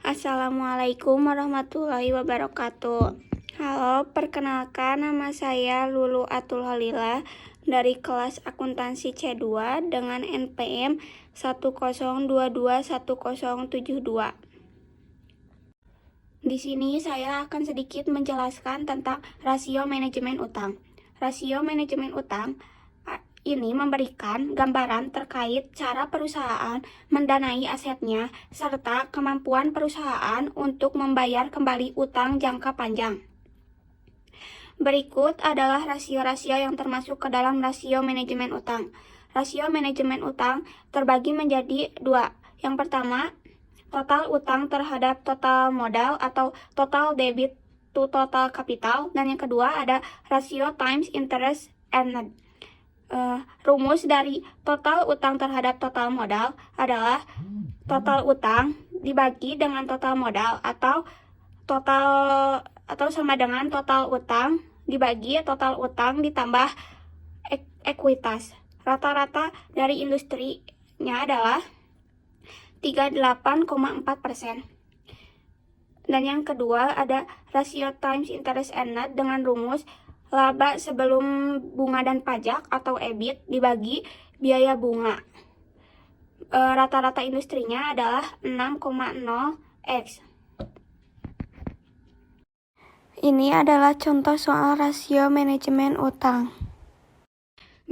Assalamualaikum warahmatullahi wabarakatuh. Halo, perkenalkan nama saya Lulu Atul Halilah dari kelas akuntansi C2 dengan NPM 102210072. Di sini saya akan sedikit menjelaskan tentang rasio manajemen utang. Rasio manajemen utang ini memberikan gambaran terkait cara perusahaan mendanai asetnya serta kemampuan perusahaan untuk membayar kembali utang jangka panjang. Berikut adalah rasio-rasio yang termasuk ke dalam rasio manajemen utang. Rasio manajemen utang terbagi menjadi dua. Yang pertama, total utang terhadap total modal atau total debit to total capital. Dan yang kedua ada rasio times interest earned. Rumus dari total utang terhadap total modal adalah total utang dibagi dengan total modal atau sama dengan total utang dibagi total utang ditambah ekuitas. Rata-rata dari industrinya adalah 38,4%. Dan yang kedua ada rasio times interest earned dengan rumus laba sebelum bunga dan pajak atau EBIT dibagi biaya bunga. Rata-rata industrinya adalah 6,0x. Ini adalah contoh soal rasio manajemen utang.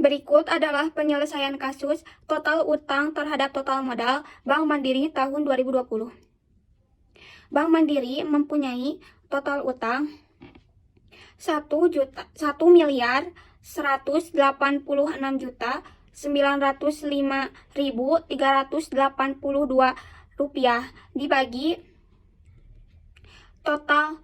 Berikut adalah penyelesaian kasus total utang terhadap total modal Bank Mandiri tahun 2020. Bank Mandiri mempunyai total utang 1.186.905.382 rupiah dibagi total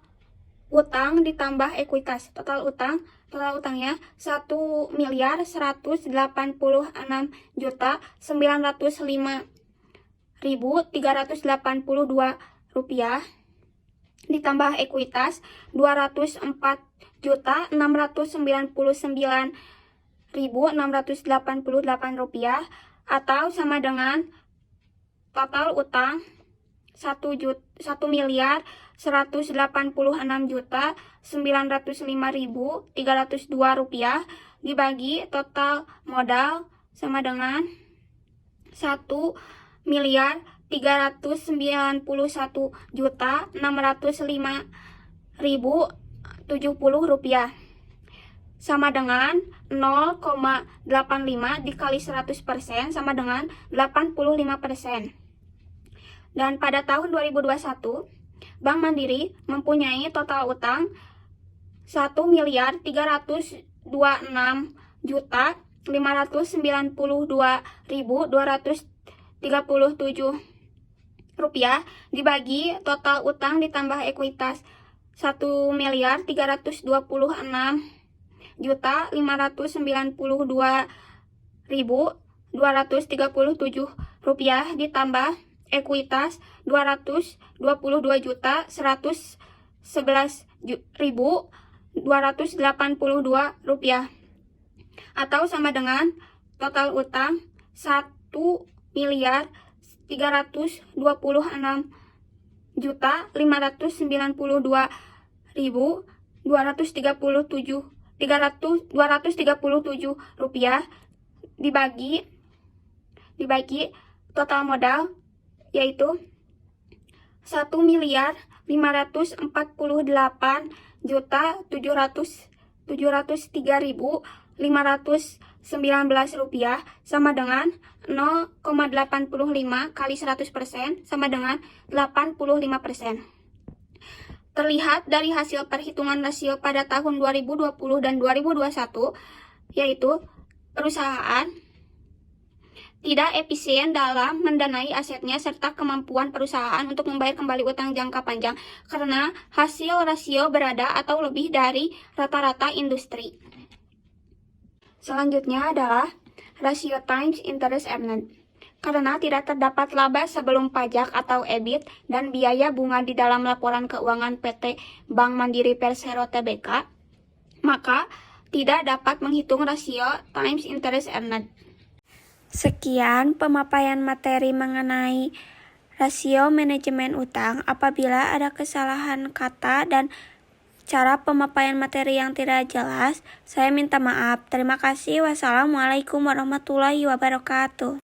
utang ditambah ekuitas. Total utangnya 1.186.905.382 rupiah ditambah ekuitas 204.699.688 rupiah atau sama dengan total utang 1.186.905.302 rupiah dibagi total modal sama dengan 1.391.605.070 rupiah sama dengan 0,85 dikali 100% sama dengan 85%. Dan pada tahun 2021, Bank Mandiri mempunyai total utang 1.326.592.237 rupiah dibagi total utang ditambah ekuitas 1.326.592.237 rupiah ditambah ekuitas 222.111.282 rupiah atau sama dengan total utang 1.326.237 rupiah dibagi total modal yaitu 1.548.703.519 rupiah sama dengan 0,85 kali 100% sama dengan 85%. Terlihat dari hasil perhitungan rasio pada tahun 2020 dan 2021 yaitu perusahaan tidak efisien dalam mendanai asetnya serta kemampuan perusahaan untuk membayar kembali utang jangka panjang karena hasil rasio berada atau lebih dari rata-rata industri. Selanjutnya adalah rasio times interest earned. Karena tidak terdapat laba sebelum pajak atau EBIT dan biaya bunga di dalam laporan keuangan PT Bank Mandiri Persero Tbk, maka tidak dapat menghitung rasio times interest earned. Sekian pemaparan materi mengenai rasio manajemen utang. Apabila ada kesalahan kata dan cara pemaparan materi yang tidak jelas, saya minta maaf. Terima kasih. Wassalamualaikum warahmatullahi wabarakatuh.